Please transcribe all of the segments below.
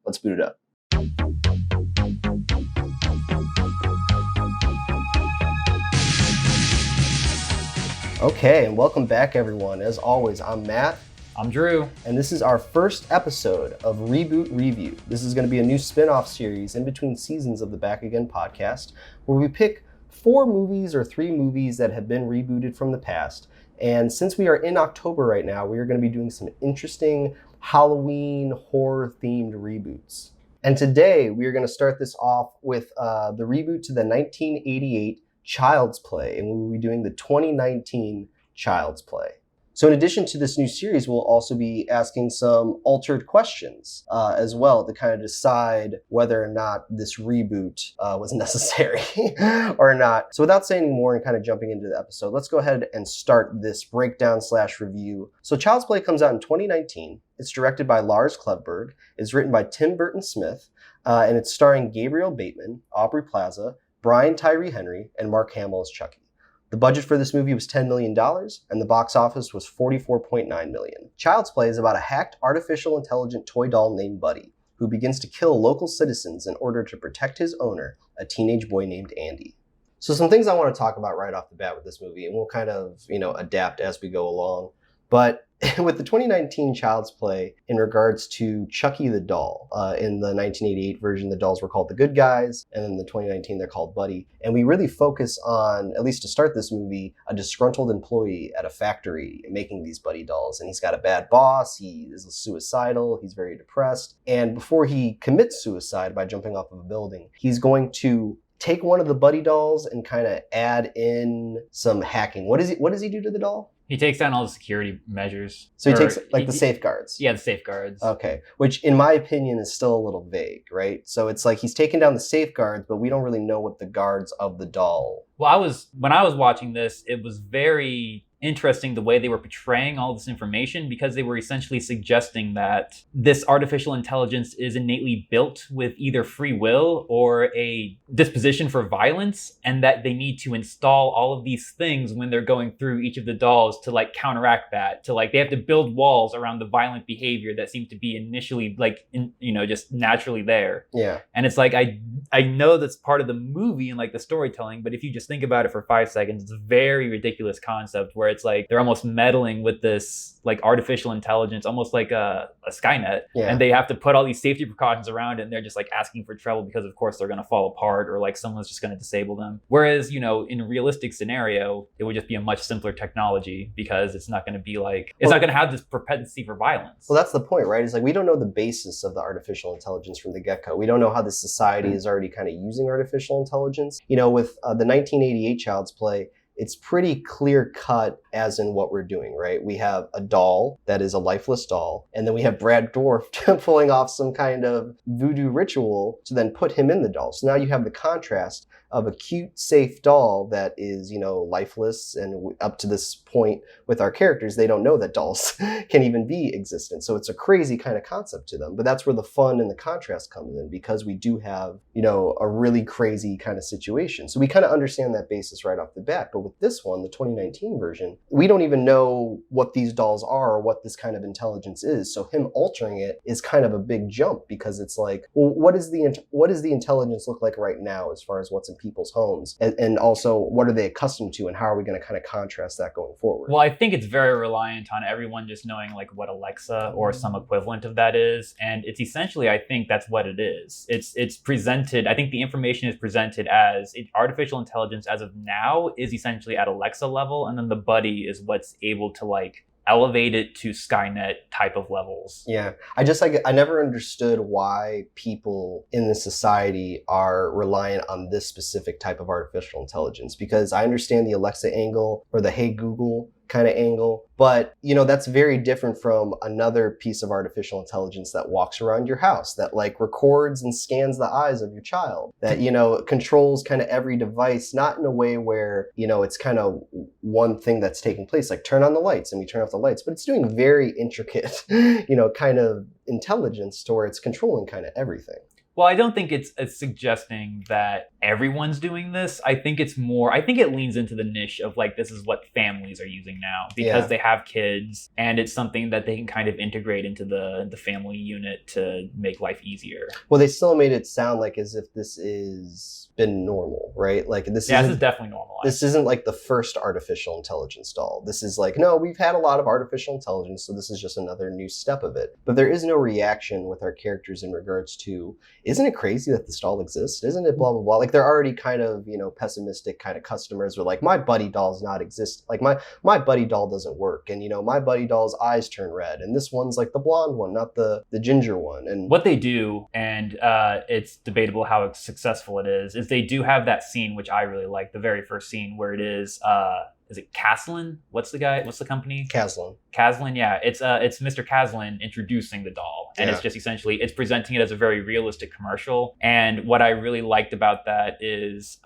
Let's boot it up. Okay, and welcome back, everyone. As always, I'm Matt. I'm Drew. And this is our first episode of Reboot Review. This is going to be a new spin-off series in between seasons of the Back Again podcast, where we pick 4 movies or 3 movies that have been rebooted from the past. And since we are in October right now, we are going to be doing some interesting Halloween horror-themed reboots. And today, we are going to start this off with the reboot to the 1988 Child's Play, and we will be doing the 2019 Child's Play. So in addition to this new series, we'll also be asking some altered questions as well to kind of decide whether or not this reboot was necessary or not. So without saying any more and kind of jumping into the episode, let's go ahead and start this breakdown/review. So Child's Play comes out in 2019. It's directed by Lars Klevberg. It's written by Tim Burton Smith, and it's starring Gabriel Bateman, Aubrey Plaza, Brian Tyree Henry, and Mark Hamill as Chucky. The budget for this movie was $10 million, and the box office was $44.9 million. Child's Play is about a hacked artificial intelligent toy doll named Buddy, who begins to kill local citizens in order to protect his owner, a teenage boy named Andy. So some things I want to talk about right off the bat with this movie, and we'll kind of, adapt as we go along. But with the 2019 Child's Play, in regards to Chucky the doll, in the 1988 version, the dolls were called the Good Guys, and in the 2019, they're called Buddy. And we really focus on, at least to start this movie, a disgruntled employee at a factory making these Buddy dolls. And he's got a bad boss, he is suicidal, he's very depressed. And before he commits suicide by jumping off of a building, he's going to take one of the Buddy dolls and kind of add in some hacking. What does he do to the doll? He takes down all the security measures. So he takes the safeguards. Yeah, the safeguards. Okay, which in my opinion is still a little vague, right? So it's like he's taking down the safeguards, but we don't really know what the guards of the doll. Well, when I was watching this, it was very interesting the way they were portraying all this information, because they were essentially suggesting that this artificial intelligence is innately built with either free will or a disposition for violence, and that they need to install all of these things when they're going through each of the dolls to counteract that, they have to build walls around the violent behavior that seems to be initially just naturally there. Yeah. And it's I know that's part of the movie and the storytelling, but if you just think about it for 5 seconds, it's a very ridiculous concept where it's they're almost meddling with this artificial intelligence, almost like a Skynet. Yeah. And they have to put all these safety precautions around it, and they're just asking for trouble because of course they're going to fall apart, or someone's just going to disable them. Whereas, in a realistic scenario, it would just be a much simpler technology, because it's not going to be it's not going to have this propensity for violence. Well, that's the point, right? It's we don't know the basis of the artificial intelligence from the get-go. We don't know how this society is already kind of using artificial intelligence. With the 1988 Child's Play, it's pretty clear cut as in what we're doing, right? We have a doll that is a lifeless doll, and then we have Brad Dourif pulling off some kind of voodoo ritual to then put him in the doll. So now you have the contrast of a cute, safe doll that is, lifeless, and up to this point with our characters, they don't know that dolls can even be existent. So it's a crazy kind of concept to them, but that's where the fun and the contrast comes in, because we do have, a really crazy kind of situation. So we kind of understand that basis right off the bat. But with this one, the 2019 version, we don't even know what these dolls are or what this kind of intelligence is. So him altering it is kind of a big jump, because it's well, what does the intelligence look like right now as far as what's in people's homes, and also what are they accustomed to, and how are we going to kind of contrast that going forward? Well, I think it's very reliant on everyone just knowing what Alexa or some equivalent of that is, and it's essentially, I think that's what it is. It's presented, I think the information is presented as artificial intelligence as of now is essentially at Alexa level, and then the Buddy is what's able to elevate it to Skynet type of levels. Yeah. I never understood why people in this society are reliant on this specific type of artificial intelligence, because I understand the Alexa angle or the Hey Google kind of angle, but that's very different from another piece of artificial intelligence that walks around your house, that records and scans the eyes of your child, that controls kind of every device, not in a way where it's kind of one thing that's taking place, turn on the lights and we turn off the lights, but it's doing very intricate kind of intelligence to where it's controlling kind of everything. Well, I don't think it's suggesting that everyone's doing this. I think it leans into the niche of like, this is what families are using now because they have kids, and it's something that they can kind of integrate into the family unit to make life easier. Well, they still made it sound like as if this is been normal, right? Like this is definitely normalized. This isn't like the first artificial intelligence doll. This is like, no, we've had a lot of artificial intelligence, so this is just another new step of it. But there is no reaction with our characters in regards to, isn't it crazy that this doll exists? Isn't it blah, blah, blah? Like they're already kind of, pessimistic kind of customers are like, my buddy doll's not exist. Like my buddy doll doesn't work. And, my buddy doll's eyes turn red. And this one's like the blonde one, not the ginger one. And what they do, and it's debatable how successful it is they do have that scene, which I really like, the very first scene where it is it Caslin? What's the company? Caslin, yeah. It's Mr. Caslin introducing the doll. And it's just essentially, it's presenting it as a very realistic commercial. And what I really liked about that is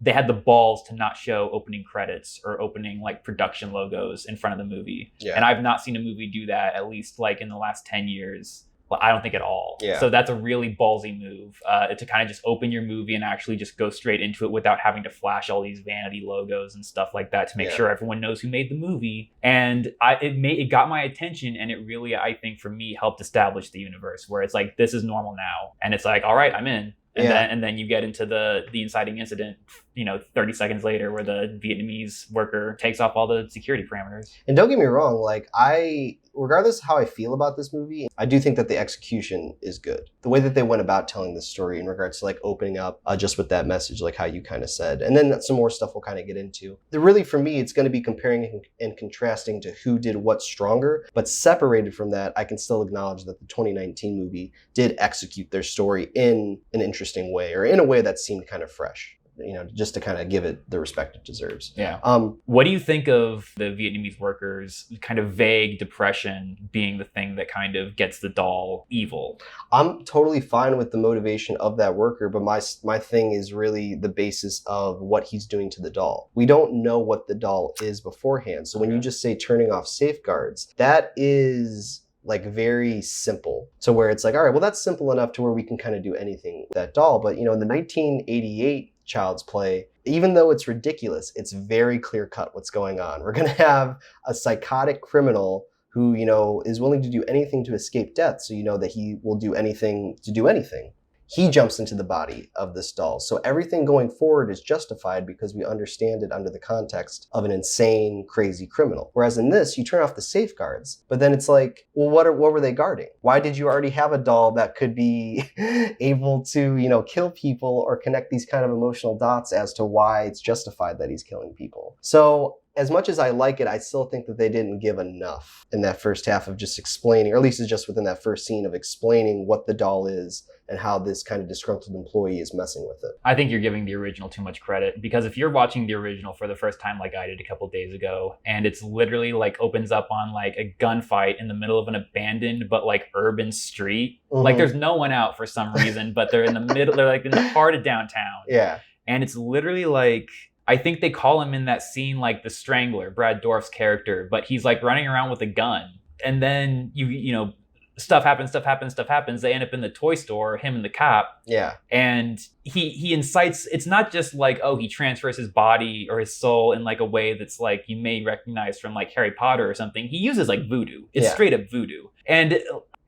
they had the balls to not show opening credits or opening like production logos in front of the movie. Yeah. And I've not seen a movie do that, at least like in the last 10 years. Well, I don't think at all. Yeah. So that's a really ballsy move to kind of just open your movie and actually just go straight into it without having to flash all these vanity logos and stuff like that to make sure everyone knows who made the movie. And it got my attention, and it really, I think for me, helped establish the universe where it's like, this is normal now. And it's like, all right, I'm in. And then you get into the inciting incident, 30 seconds later, where the Vietnamese worker takes off all the security parameters. And don't get me wrong, like regardless of how I feel about this movie, I do think that the execution is good. The way that they went about telling this story in regards to like opening up just with that message, like how you kind of said, and then some more stuff we'll kind of get into. Really, for me, it's going to be comparing and contrasting to who did what stronger, but separated from that, I can still acknowledge that the 2019 movie did execute their story in an interesting way, or in a way that seemed kind of fresh. Just to kind of give it the respect it deserves. Yeah. What do you think of the Vietnamese workers' kind of vague depression being the thing that kind of gets the doll evil? I'm totally fine with the motivation of that worker, but my thing is really the basis of what he's doing to the doll. We don't know what the doll is beforehand. So when you just say turning off safeguards, that is like very simple. So where it's like, all right, well, that's simple enough to where we can kind of do anything with that doll. But in the 1988 Child's Play, even though it's ridiculous, it's very clear cut what's going on. We're going to have a psychotic criminal who, is willing to do anything to escape death. So that he will do anything to do anything. He jumps into the body of this doll. So everything going forward is justified because we understand it under the context of an insane, crazy criminal. Whereas in this, you turn off the safeguards, but then it's like, well, what were they guarding? Why did you already have a doll that could be able to, kill people or connect these kind of emotional dots as to why it's justified that he's killing people? So as much as I like it, I still think that they didn't give enough in that first half of just explaining, or at least it's just within that first scene of explaining what the doll is and how this kind of disgruntled employee is messing with it. I think you're giving the original too much credit, because if you're watching the original for the first time like I did a couple days ago, and it's literally like opens up on like a gunfight in the middle of an abandoned but like urban street. Mm-hmm. Like there's no one out for some reason, but they're in the middle, they're like in the heart of downtown. Yeah. And it's literally like, I think they call him in that scene like the Strangler, Brad Dourif's character, but he's like running around with a gun. And then stuff happens. They end up in the toy store, him and the cop. Yeah. And he incites, it's not just like, he transfers his body or his soul in like a way that's like you may recognize from like Harry Potter or something. He uses like voodoo. It's straight up voodoo. And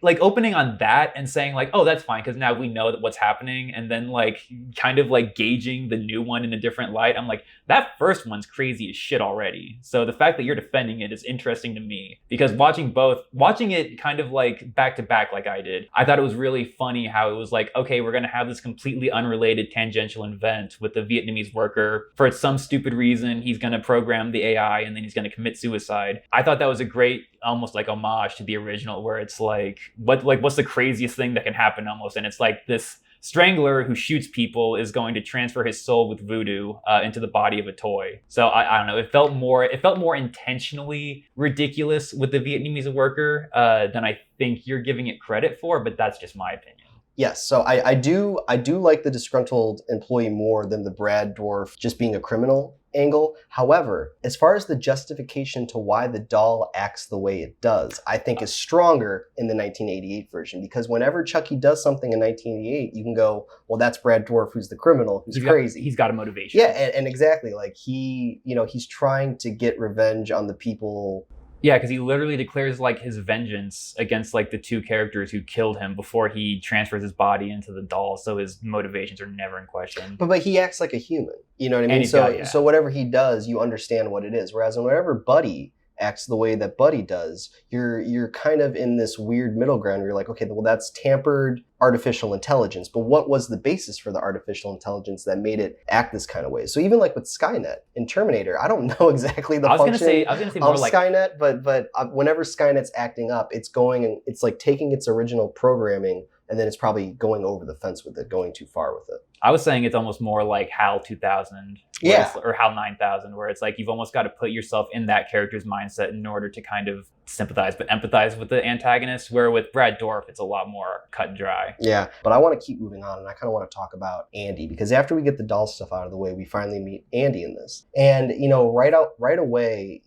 like opening on that and saying like, that's fine, because now we know that what's happening, and then like kind of like gauging the new one in a different light. I'm like, that first one's crazy as shit already. So the fact that you're defending it is interesting to me, because watching it kind of like back to back like I did, I thought it was really funny how it was like, okay, we're going to have this completely unrelated tangential event with the Vietnamese worker. For some stupid reason, he's going to program the AI and then he's going to commit suicide. I thought that was a great almost like homage to the original, where it's like, what's the craziest thing that can happen almost? And it's like this strangler who shoots people is going to transfer his soul with voodoo into the body of a toy. So I don't know. It felt more intentionally ridiculous with the Vietnamese worker than I think you're giving it credit for, but that's just my opinion. Yes, so I do like the disgruntled employee more than the Brad Dwarf just being a criminal angle. However, as far as the justification to why the doll acts the way it does, I think is stronger in the 1988 version, because whenever Chucky does something in 1988, you can go, well, that's Brad Dwarf who's the criminal, who's crazy. He's got a motivation. Yeah, and exactly, like he's trying to get revenge on the people. Yeah, because he literally declares like his vengeance against like the two characters who killed him before he transfers his body into the doll. So his motivations are never in question. But he acts like a human. You know what I mean? And he's got, yeah. So whatever he does, you understand what it is. Whereas whenever Buddy acts the way that Buddy does, you're kind of in this weird middle ground where you're like, okay, well, that's tampered artificial intelligence, but what was the basis for the artificial intelligence that made it act this kind of way? So even like with Skynet in Terminator, I don't know exactly the function I was gonna say more of like Skynet, but whenever Skynet's acting up, it's going and it's like taking its original programming and then it's probably going over the fence with it, going too far with it. I was saying it's almost more like HAL 2000, or HAL 9000, where it's like you've almost got to put yourself in that character's mindset in order to kind of sympathize, but empathize with the antagonist. Where with Brad Dwarf, it's a lot more cut and dry. Yeah, but I want to keep moving on, and I kind of want to talk about Andy, because after we get the doll stuff out of the way, we finally meet Andy in this, and right away,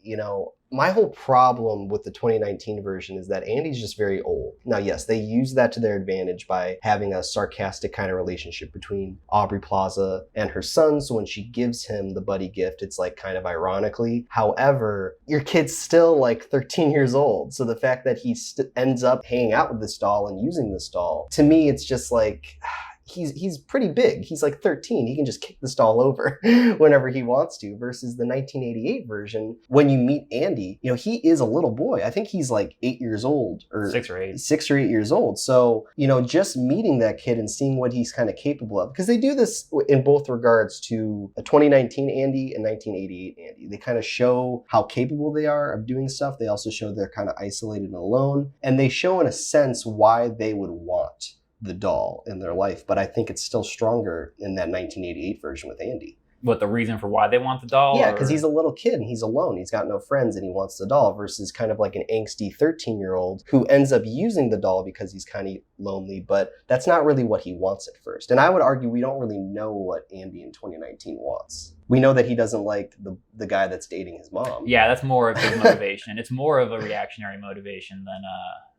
my whole problem with the 2019 version is that Andy's just very old. Now, yes, they use that to their advantage by having a sarcastic kind of relationship between Aubrey Plaza and her son. So when she gives him the buddy gift, it's like kind of ironically. However, your kid's still like 13 years old. So the fact that he ends up hanging out with this doll and using this doll, to me, it's just like... He's pretty big. He's like 13. He can just kick this doll over whenever he wants to, versus the 1988 version. When you meet Andy, he is a little boy. I think he's like 8 years old, or 6 or 8. 6 or 8 years old. So, just meeting that kid and seeing what he's kind of capable of, because they do this in both regards to a 2019 Andy and 1988 Andy. They kind of show how capable they are of doing stuff. They also show they're kind of isolated and alone, and they show in a sense why they would want the doll in their life, but I think it's still stronger in that 1988 version with Andy. What, the reason for why they want the doll? Yeah, because he's a little kid and he's alone. He's got no friends and he wants the doll, versus kind of like an angsty 13-year-old who ends up using the doll because he's kind of lonely, but that's not really what he wants at first. And I would argue we don't really know what Andy in 2019 wants. We know that he doesn't like the guy that's dating his mom. Yeah, that's more of his motivation. It's more of a reactionary motivation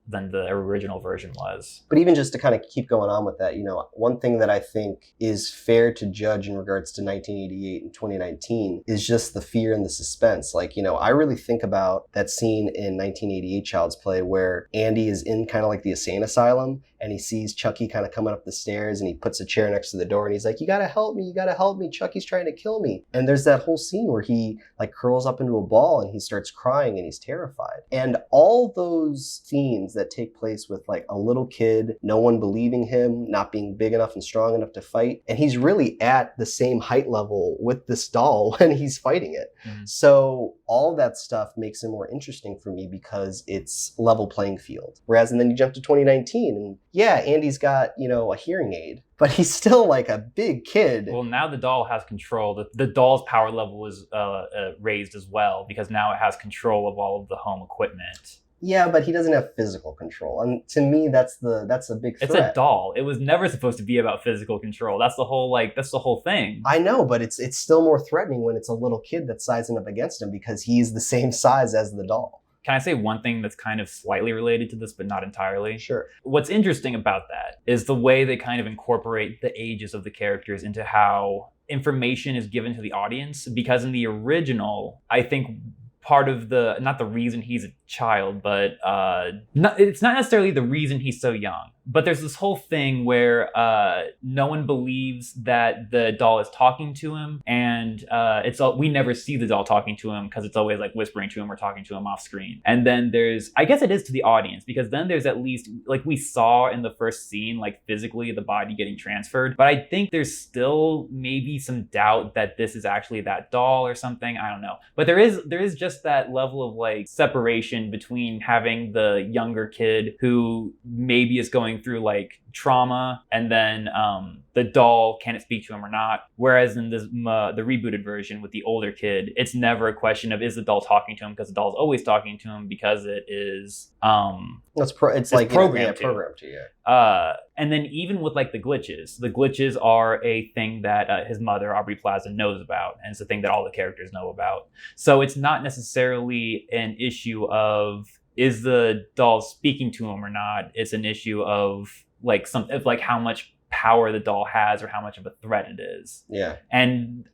than the original version was. But even just to kind of keep going on with that, one thing that I think is fair to judge in regards to 1988 and 2019 is just the fear and the suspense. Like, I really think about that scene in 1988 Child's Play where Andy is in kind of like the insane asylum and he sees Chucky kind of coming up the stairs and he puts a chair next to the door and he's like, you gotta help me, Chucky's trying to kill me. And there's that whole scene where he like curls up into a ball and he starts crying and he's terrified. And all those scenes that take place with like a little kid, no one believing him, not being big enough and strong enough to fight, and he's really at the same height level with this doll when he's fighting it. Mm-hmm. So all that stuff makes it more interesting for me because it's level playing field. Whereas, and then you jump to 2019 and yeah, Andy's got, a hearing aid, but he's still like a big kid. Well, now the doll has control. The doll's power level is raised as well because now it has control of all of the home equipment. Yeah, but he doesn't have physical control. And to me, that's a big threat. It's a doll. It was never supposed to be about physical control. That's the whole thing. I know, but it's still more threatening when it's a little kid that's sizing up against him because he's the same size as the doll. Can I say one thing that's kind of slightly related to this, but not entirely? Sure. What's interesting about that is the way they kind of incorporate the ages of the characters into how information is given to the audience. Because in the original, I think part of not the reason he's a child, but it's not necessarily the reason he's so young. But there's this whole thing where no one believes that the doll is talking to him, and we never see the doll talking to him because it's always like whispering to him or talking to him off screen. And then I guess it is to the audience, because then there's at least, like we saw in the first scene, like physically the body getting transferred. But I think there's still maybe some doubt that this is actually that doll or something. I don't know. But there is just that level of like separation between having the younger kid who maybe is going through like trauma, and then the doll, can it speak to him or not? Whereas in the rebooted version with the older kid, it's never a question of is the doll talking to him, because the doll's always talking to him because it is It's like programmed to. Programmed to, yeah. And then even with like the glitches are a thing that his mother, Aubrey Plaza, knows about. And it's a thing that all the characters know about. So it's not necessarily an issue of, is the doll speaking to him or not? It's an issue of like how much power the doll has or how much of a threat it is. Yeah. And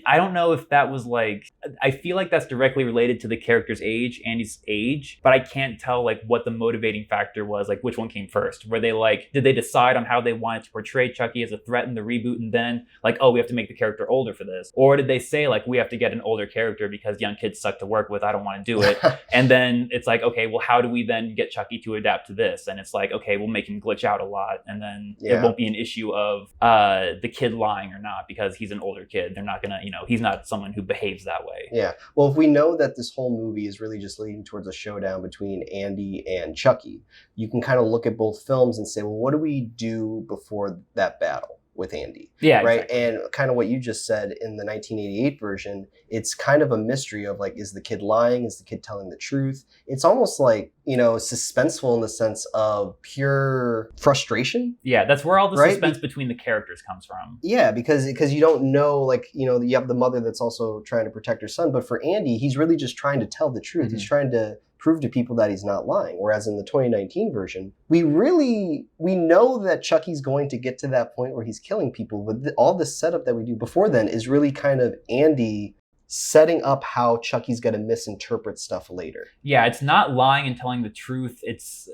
I don't know if that was like, I feel like that's directly related to the character's age, Andy's age, but I can't tell like what the motivating factor was, like which one came first. Were they like, did they decide on how they wanted to portray Chucky as a threat in the reboot and then like, oh, we have to make the character older for this? Or did they say like, we have to get an older character because young kids suck to work with, I don't want to do it. And then it's like, okay, well, how do we then get Chucky to adapt to this? And it's like, okay, we'll make him glitch out a lot and then it won't be an issue of the kid lying or not because he's an older kid. They're not gonna, he's not someone who behaves that way. Yeah. Well, if we know that this whole movie is really just leading towards a showdown between Andy and Chucky, you can kind of look at both films and say, well, what do we do before that battle with Andy? Yeah, right. Exactly. And kind of what you just said in the 1988 version, it's kind of a mystery of like, is the kid lying? Is the kid telling the truth? It's almost like, suspenseful in the sense of pure frustration. Yeah, that's where all the suspense between the characters comes from. Yeah, because you don't know, like, you have the mother that's also trying to protect her son. But for Andy, he's really just trying to tell the truth. Mm-hmm. He's trying to prove to people that he's not lying. Whereas in the 2019 version, we know that Chucky's going to get to that point where he's killing people. But all the setup that we do before then is really kind of Andy setting up how Chucky's going to misinterpret stuff later. Yeah, it's not lying and telling the truth. It's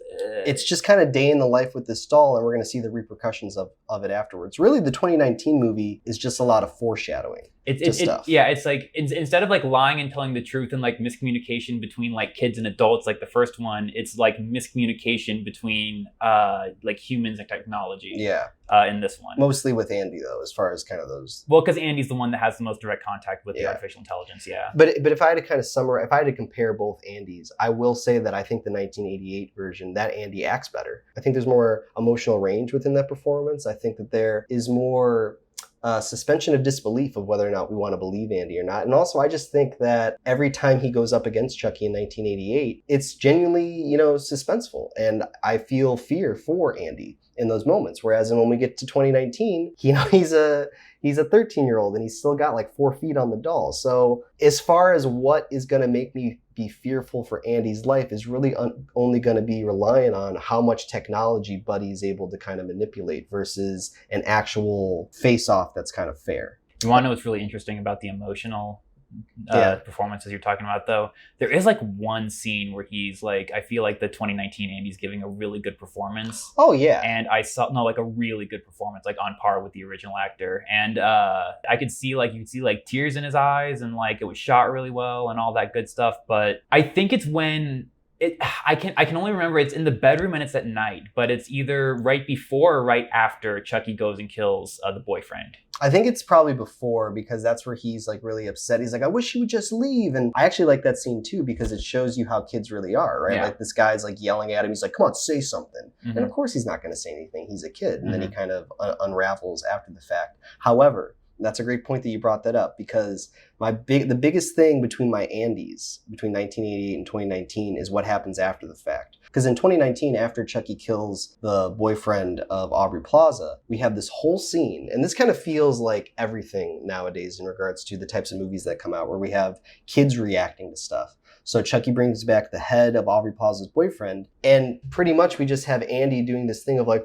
just kind of day in the life with this doll, and we're going to see the repercussions of it afterwards. Really, the 2019 movie is just a lot of foreshadowing. It's like instead of like lying and telling the truth and like miscommunication between like kids and adults, like the first one, it's like miscommunication between like humans and technology. Yeah. In this one, mostly with Andy though, as far as kind of those. Well, because Andy's the one that has the most direct contact with the artificial intelligence. Yeah. But if I had to kind of summarize, if I had to compare both Andys, I will say that I think the 1988 version, that Andy acts better. I think there's more emotional range within that performance. I think that there is more suspension of disbelief of whether or not we want to believe Andy or not. And also, I just think that every time he goes up against Chucky in 1988, it's genuinely, suspenseful. And I feel fear for Andy in those moments. Whereas when we get to 2019, he's a 13-year-old and he's still got like 4 feet on the doll. So as far as what is going to make me be fearful for Andy's life is really only going to be reliant on how much technology Buddy is able to kind of manipulate versus an actual face-off that's kind of fair. You want to know what's really interesting about the emotional performances you're talking about, though? There is like one scene where he's like, I feel like the 2019 Andy's giving a really good performance. Oh yeah. And I saw like a really good performance, like on par with the original actor. And you could see like tears in his eyes and like it was shot really well and all that good stuff. But I think it's when I can only remember it's in the bedroom and it's at night, but it's either right before or right after Chucky goes and kills the boyfriend. I think it's probably before, because that's where he's like really upset. He's like, I wish he would just leave. And I actually like that scene too, because it shows you how kids really are, right? Yeah. Like this guy's like yelling at him. He's like, come on, say something. Mm-hmm. And of course he's not going to say anything. He's a kid. And then he kind of unravels after the fact. However, that's a great point that you brought that up, because the biggest thing between my Andys, between 1988 and 2019, is what happens after the fact. Because in 2019, after Chucky kills the boyfriend of Aubrey Plaza, we have this whole scene, and this kind of feels like everything nowadays in regards to the types of movies that come out, where we have kids reacting to stuff. So Chucky brings back the head of Aubrey Plaza's boyfriend, and pretty much we just have Andy doing this thing of like,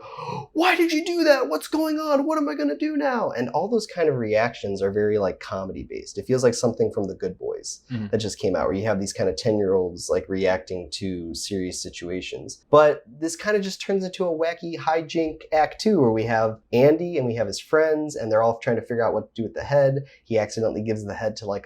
why did you do that? What's going on? What am I going to do now? And all those kind of reactions are very like comedy based. It feels like something from The Good Boys that just came out, where you have these kind of 10-year-olds like reacting to serious situations. But this kind of just turns into a wacky hijink act 2, where we have Andy and we have his friends, and they're all trying to figure out what to do with the head. He accidentally gives the head to like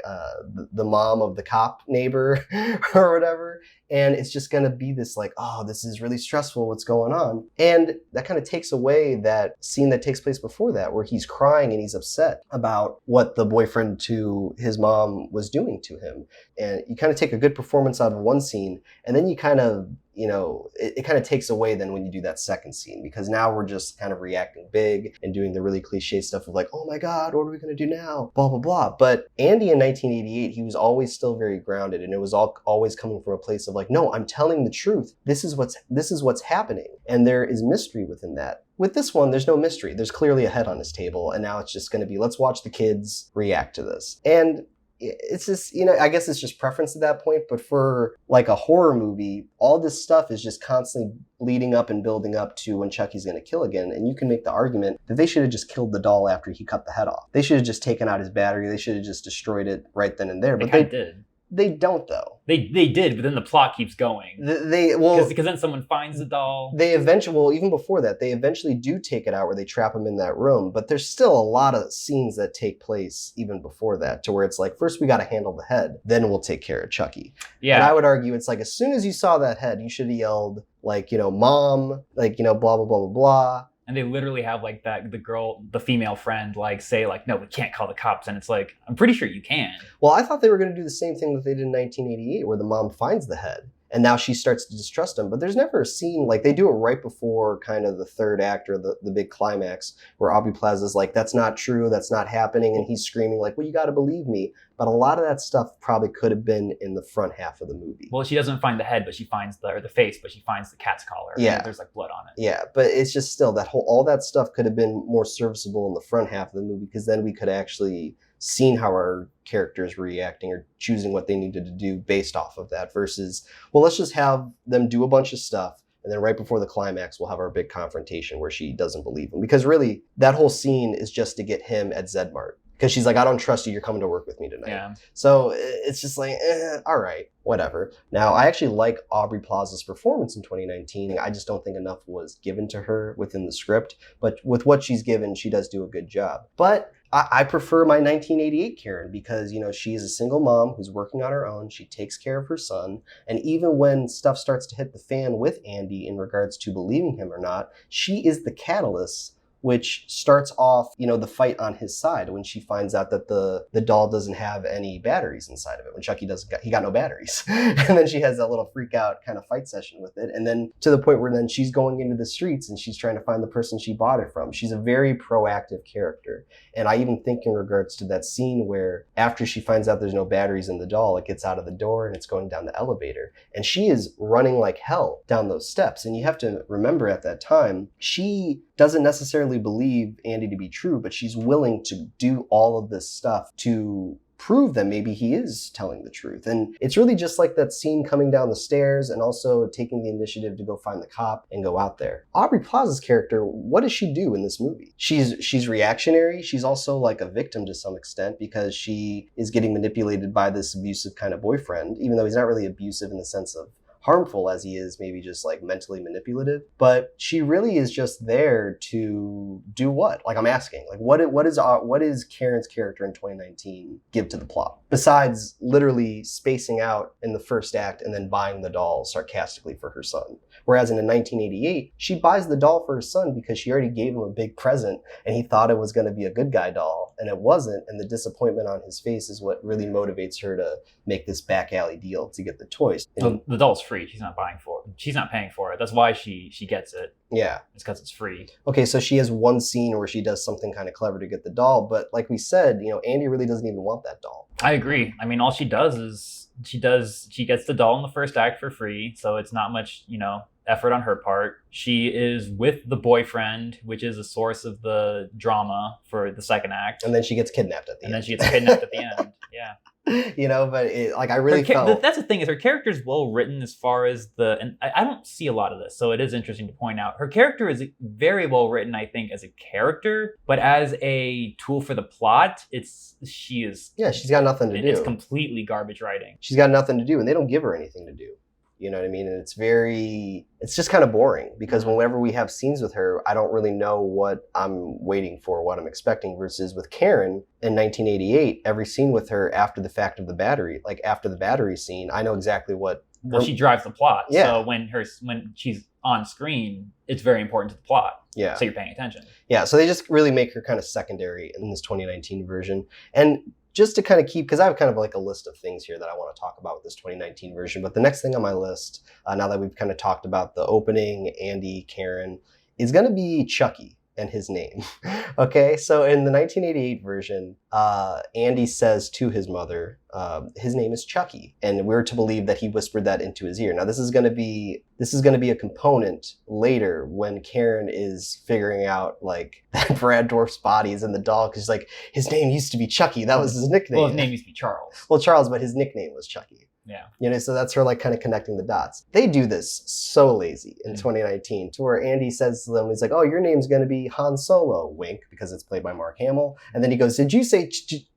the mom of the cop neighbor or whatever. And it's just going to be this like, oh, this is really stressful. What's going on? And that kind of takes away that scene that takes place before that, where he's crying and he's upset about what the boyfriend to his mom was doing to him. And you kind of take a good performance out of one scene, and then you kind of, it kind of takes away then when you do that second scene, because now we're just kind of reacting big and doing the really cliche stuff of like, oh my God, what are we going to do now? Blah, blah, blah. But Andy in 1988, he was always still very grounded, and it was always coming from a place of like, no, I'm telling the truth. This is what's happening. And there is mystery within that. With this one, there's no mystery. There's clearly a head on his table, and now it's just going to be, let's watch the kids react to this. And it's just, I guess it's just preference at that point, but for like a horror movie, all this stuff is just constantly leading up and building up to when Chucky's going to kill again. And you can make the argument that they should have just killed the doll after he cut the head off. They should have just taken out his battery. They should have just destroyed it right then and there. But they did. They don't, though. They did, but then the plot keeps going. Because then someone finds the doll. Even before that, they eventually do take it out where they trap him in that room. But there's still a lot of scenes that take place even before that, to where it's like, first we got to handle the head, then we'll take care of Chucky. Yeah. And I would argue it's like, as soon as you saw that head, you should have yelled, like, Mom, like, blah, blah, blah, blah, blah. And they literally have like the female friend, like say like, no, we can't call the cops. And it's like, I'm pretty sure you can. Well, I thought they were going to do the same thing that they did in 1988, where the mom finds the head. And now she starts to distrust him. But there's never a scene, like they do it right before kind of the third act or the big climax, where Aubrey Plaza's like, that's not true, that's not happening. And he's screaming like, well, you got to believe me. But a lot of that stuff probably could have been in the front half of the movie. Well, she doesn't find the head, but she finds the face, but she finds the cat's collar. Yeah. There's like blood on it. Yeah, but it's just still all that stuff could have been more serviceable in the front half of the movie, because then we could actually seen how our characters were reacting or choosing what they needed to do based off of that, versus, well, let's just have them do a bunch of stuff, and then right before the climax, we'll have our big confrontation where she doesn't believe him. Because really, that whole scene is just to get him at Zedmart. Because she's like, I don't trust you, you're coming to work with me tonight. Yeah. So it's just like, all right, whatever. Now, I actually like Aubrey Plaza's performance in 2019. I just don't think enough was given to her within the script. But with what she's given, she does do a good job. But I prefer my 1988 Karen, because, she is a single mom who's working on her own. She takes care of her son. And even when stuff starts to hit the fan with Andy in regards to believing him or not, she is the catalyst which starts off, the fight on his side when she finds out that the doll doesn't have any batteries inside of it. When Chucky he got no batteries. And then she has that little freak out kind of fight session with it. And then to the point where then she's going into the streets and she's trying to find the person she bought it from. She's a very proactive character. And I even think in regards to that scene where after she finds out there's no batteries in the doll, it gets out of the door and it's going down the elevator. And she is running like hell down those steps. And you have to remember at that time, she doesn't necessarily believe Andy to be true, but she's willing to do all of this stuff to prove that maybe he is telling the truth. And it's really just like that scene coming down the stairs and also taking the initiative to go find the cop and go out there. Aubrey Plaza's character, what does she do in this movie? She's reactionary. She's also like a victim to some extent, because she is getting manipulated by this abusive kind of boyfriend, even though he's not really abusive in the sense of harmful as he is maybe just like mentally manipulative. But she really is just there to do what? Like, I'm asking, like, what is Karen's character in 2019 give to the plot? Besides literally spacing out in the first act and then buying the doll sarcastically for her son. Whereas in 1988, she buys the doll for her son because she already gave him a big present and he thought it was going to be a good guy doll, and it wasn't. And the disappointment on his face is what really motivates her to make this back alley deal to get the toys. And the doll's free. She's not buying for it. She's not paying for it. That's why she gets it. Yeah. It's because it's free. Okay, so she has one scene where she does something kind of clever to get the doll, but like we said, Andy really doesn't even want that doll. I agree. I mean, all she does is she gets the doll in the first act for free, so it's not much, effort on her part. She is with the boyfriend, which is a source of the drama for the second act. And then she gets kidnapped at the end. And then she gets kidnapped at the end. Yeah. But I really felt... That's the thing, is her character's well written as far as and I don't see a lot of this, so it is interesting to point out. Her character is very well written, I think, as a character, but as a tool for the plot, she's got nothing to do. It's completely garbage writing. She's got nothing to do, and they don't give her anything to do. You know what I mean? And it's just kind of boring, because whenever we have scenes with her, I don't really know what I'm waiting for, what I'm expecting, versus with Karen in 1988, every scene with her after the fact of the battery, like after the battery scene, I know exactly what... Well, she drives the plot. Yeah. So when she's on screen, it's very important to the plot. Yeah. So you're paying attention. Yeah, so they just really make her kind of secondary in this 2019 version. And just to kind of keep, because I have kind of like a list of things here that I want to talk about with this 2019 version. But the next thing on my list, now that we've kind of talked about the opening, Andy, Karen, is going to be Chucky. and his name. Okay, so in the 1988 version, Andy says to his mother, his name is Chucky, and we're to believe that he whispered that into his ear. Now, this is going to be a component later when Karen is figuring out like that Brad Dourif's body is in the doll, because like his name used to be Chucky. That was his nickname. Well, his name used to be Charles. Well, Charles, but his nickname was Chucky. Yeah. You know, so that's her like kind of connecting the dots. They do this so lazy in 2019 to where Andy says to them, he's like, oh, your name's going to be Han Solo, wink, because it's played by Mark Hamill. And then he goes, did you say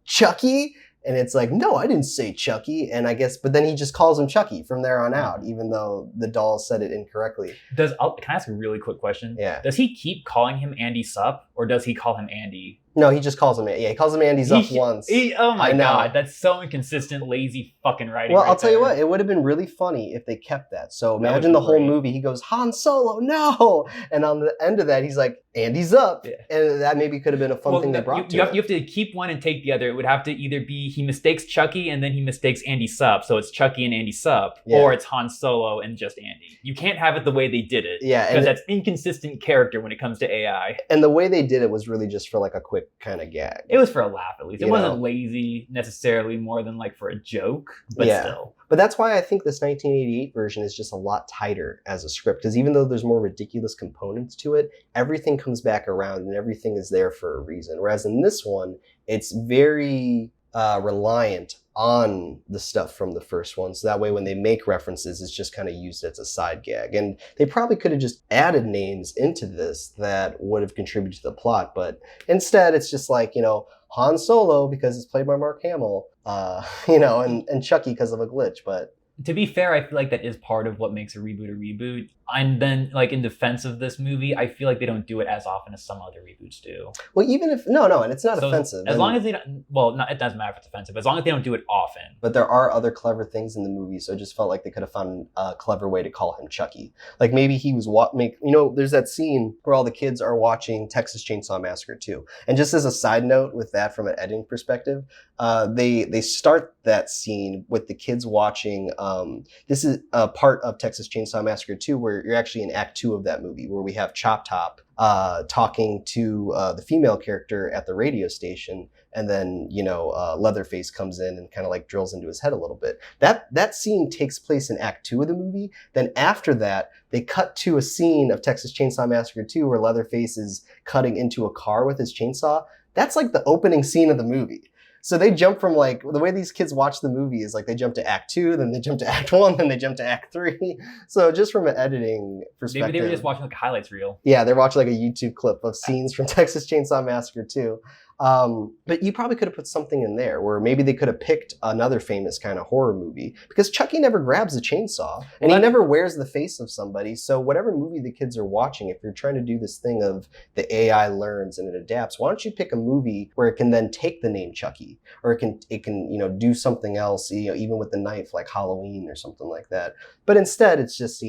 Chucky? And it's like, no, I didn't say Chucky. And I guess, but then he just calls him Chucky from there on out, even though the doll said it incorrectly. Can I ask a really quick question? Yeah. Does he keep calling him Andy Sup, or does he call him Andy? No, he just calls him, he calls him Andy's up once. Oh my God, that's so inconsistent, lazy fucking writing. Well, I'll tell you what, it would have been really funny if they kept that. So imagine the whole movie, he goes, Han Solo, no! And on the end of that, he's like, Andy's up. Yeah. And that maybe could have been a fun thing they brought to it. You have to keep one and take the other. It would have to either be he mistakes Chucky and then he mistakes Andy Sup, so it's Chucky and Andy Sup, or it's Han Solo and just Andy. You can't have it the way they did it. Yeah. Because that's inconsistent character when it comes to AI. And the way they did it was really just for like a quick kind of gag. It was for a laugh, at least. It wasn't lazy necessarily, more than like for a joke, but still. But that's why I think this 1988 version is just a lot tighter as a script, because even though there's more ridiculous components to it, everything comes back around and everything is there for a reason. Whereas in this one, it's very reliant on the stuff from the first one. So that way when they make references, it's just kind of used as a side gag. And they probably could have just added names into this that would have contributed to the plot. But instead, it's just like, Han Solo because it's played by Mark Hamill, and Chucky because of a glitch. But to be fair, I feel like that is part of what makes a reboot. And then, like, in defense of this movie, I feel like they don't do it as often as some other reboots do. Well, even if and it's not offensive. As long as they don't, it doesn't matter if it's offensive. As long as they don't do it often. But there are other clever things in the movie, so it just felt like they could have found a clever way to call him Chucky. Like maybe he was there's that scene where all the kids are watching Texas Chainsaw Massacre 2. And just as a side note with that, from an editing perspective, they start that scene with the kids watching. This is a part of Texas Chainsaw Massacre 2 where you're actually in Act 2 of that movie, where we have Chop Top talking to the female character at the radio station, and then Leatherface comes in and kind of like drills into his head a little bit. That scene takes place in Act 2 of the movie. Then after that, they cut to a scene of Texas Chainsaw Massacre 2 where Leatherface is cutting into a car with his chainsaw. That's like the opening scene of the movie. So they jump from like, the way these kids watch the movie is like they jump to Act 2, then they jump to Act 1, then they jump to Act 3. So just from an editing perspective. Maybe they were just watching like a highlights reel. Yeah, they're watching like a YouTube clip of scenes from Texas Chainsaw Massacre 2. But you probably could have put something in there where maybe they could have picked another famous kind of horror movie, because Chucky never grabs a chainsaw and he never wears the face of somebody. So whatever movie the kids are watching, if you're trying to do this thing of the AI learns and it adapts, why don't you pick a movie where it can then take the name Chucky, or it can do something else, even with the knife, like Halloween or something like that. But instead it's just,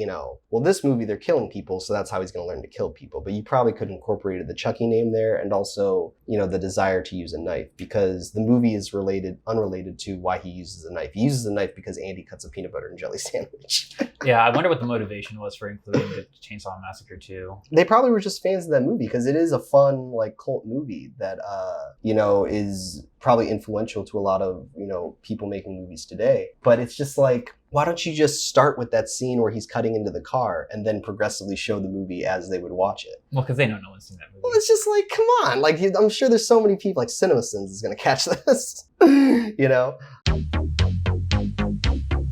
this movie they're killing people, so that's how he's going to learn to kill people. But you probably could have incorporated the Chucky name there, and also, the desire to use a knife, because the movie is unrelated to why he uses a knife. He uses a knife because Andy cuts a peanut butter and jelly sandwich. Yeah, I wonder what the motivation was for including the Chainsaw Massacre 2. They probably were just fans of that movie, because it is a fun, like, cult movie that, is probably influential to a lot of, people making movies today. But it's just like, why don't you just start with that scene where he's cutting into the car and then progressively show the movie as they would watch it? Well, because they know no one's seen that movie. Well, it's just like, come on. Like, I'm sure there's so many people, like CinemaSins is going to catch this,